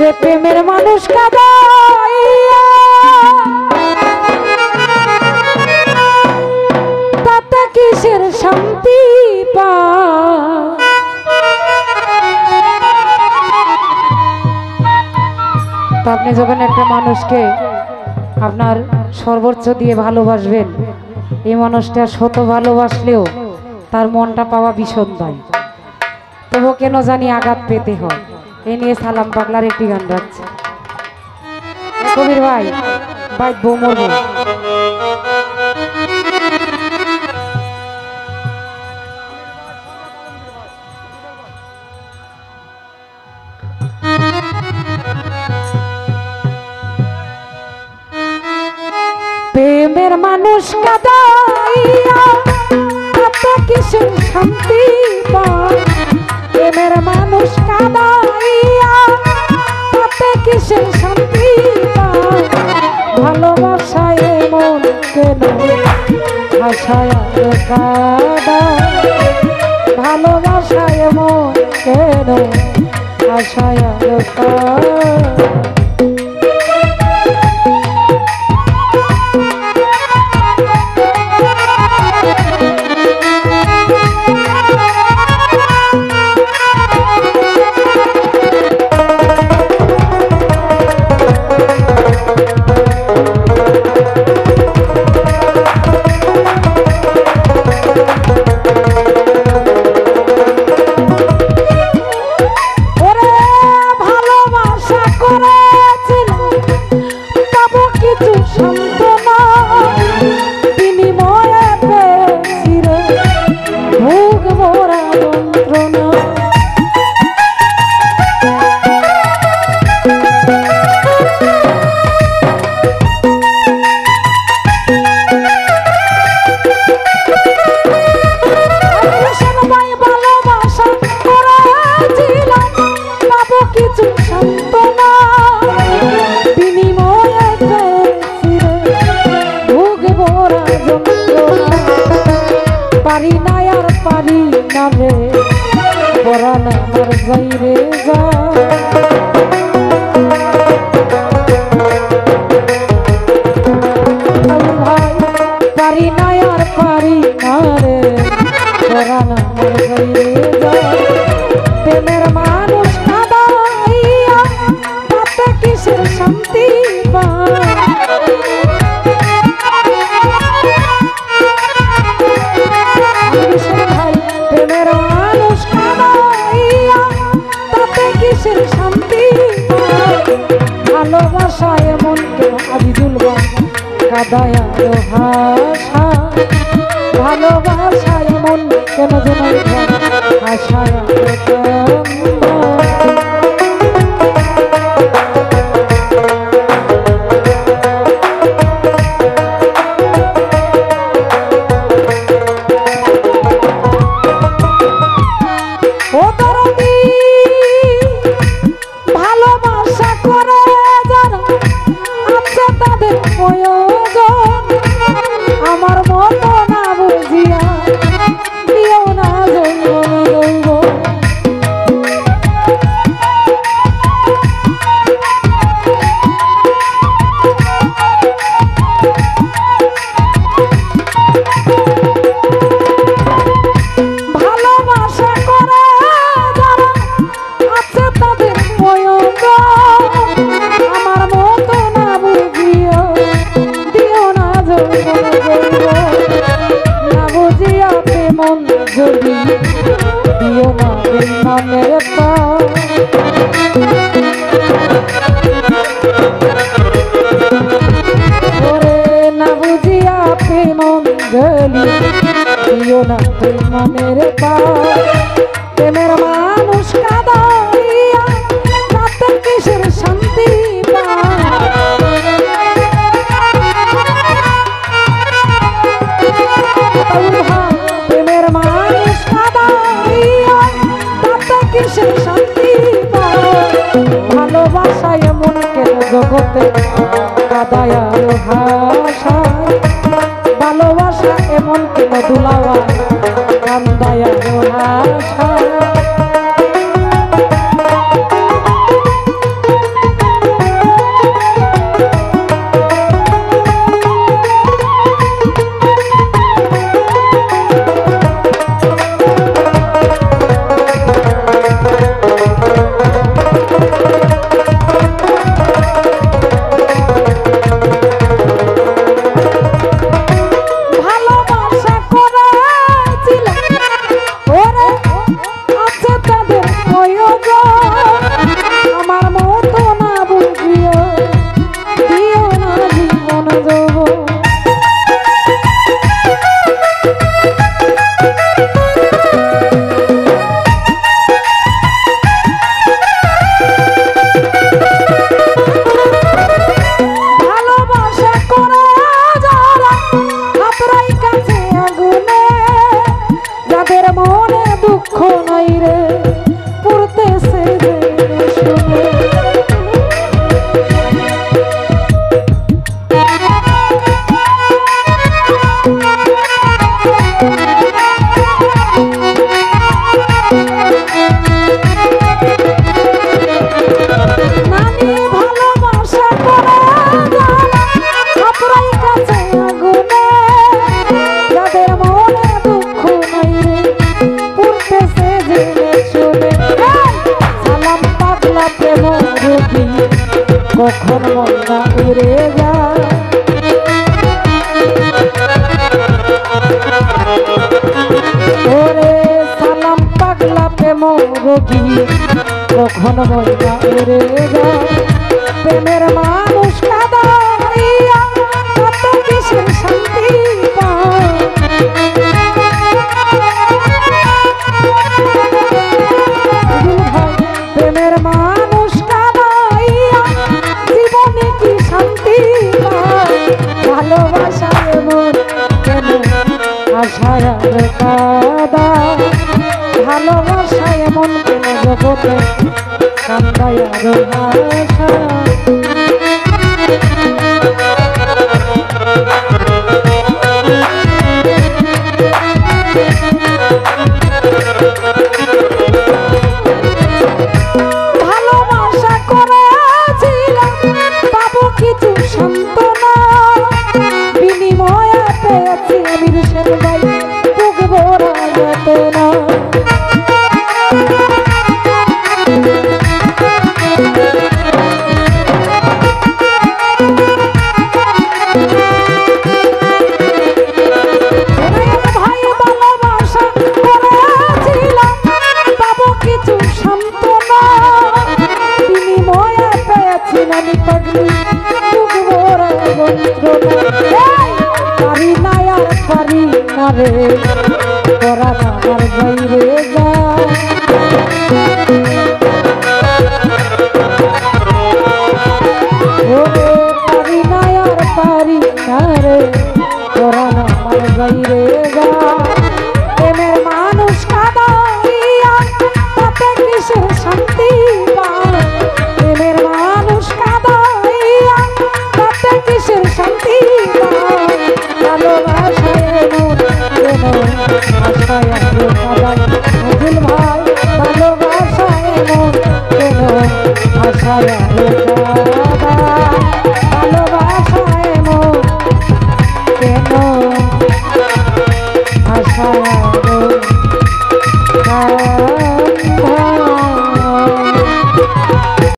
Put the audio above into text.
ওরে প্রেমের মানুষ কাঁদাইয়া তাতে কিসের শান্তি পায়। তো আপনি যখন একটা মানুষকে আপনার সর্বোচ্চ দিয়ে ভালোবাসবেন, এই মানুষটা শত ভালোবাসলেও তার মনটা পাওয়া ভীষণ দায়, তবু কেন জানি আঘাত পেতে হয়। এই নিয়ে সালাম পাগলার একটি গান রাখছে। কবির ভাই ভাই বউ মরবো। প্রেমের মানুষ কাঁদাইয়া তাতে কিসের শান্তি পায়। প্রেমের মানুষ কাঁদাইয়া তাতে কিসের শান্তি পায়। ভালোবাসায় মন কেন ভাষায় কাঁদায়। ভালোবাসায় মন কেন ভাষায় কাঁদায়। পারি না আর পারি না রে পরাণ আমার যাই রে যা। ভাই পারি না আর পারি না রে পরাণ আমার যাই রে যা। প্রেমের মানুষ কাঁদাইয়া তাতে কিসের শান্তি পায়। ভালোবাসায় মন কেন আজিজুল কাদায়া ভাষা। ভালোবাসায় মন কেন যেন ভাষায় আমার মতো না বুঝিয়া দিও না জৈব। ভালোবাসা করে যারা আছে তাদের প্রয়োজন। আমার মতো না বুঝিয়া দিও না না বুঝিয়া মন যদি দিও না মনের পা। না বুঝিয়া মন যদি দিও না মনের পা। প্রেমের মানুষ কাঁদাইয়া তাতে কিসের শান্তি প্রেমের মানুষ কাঁদাইয়া তাতে কিসের শান্তি পায়। ভালোবাসায় মন কেন জগতে কাদায়া ভাষা। ভালোবাসা এমন কেন দুলাওয়া কান্দায়া ভাষা। কখন মনটা উড়ে যায় ওরে সালাম পাগলা প্রেম রোগী কখন মনটা উড়ে যায় প্রেমের মানুষ কাঁদাইয়া কত কিসের শান্তি পায় প্রেমের মানুষ কাঁদাইয়া জীবনে কি শান্তি পায় ভালোবাসায় মন কেন আশায় আর কাঁদা ভালোবাসায় মন কেন জগতে কান্দায় আর আশা রে তোরা আমার বাইরে যা ওরে পারি না আর পারি না রে তোরা আমার বাইরে যা প্রেমের মানুষ কাঁদাইয়া তাতে কিসের শান্তি পায় প্রেমের মানুষ কাঁদাইয়া তাতে কিসের শান্তি পায় ভালোবাসায় আশায় মজুল ভাই ভালোবাসায় মন কেন আশায় ভালোবাসায় মন কেন আশায়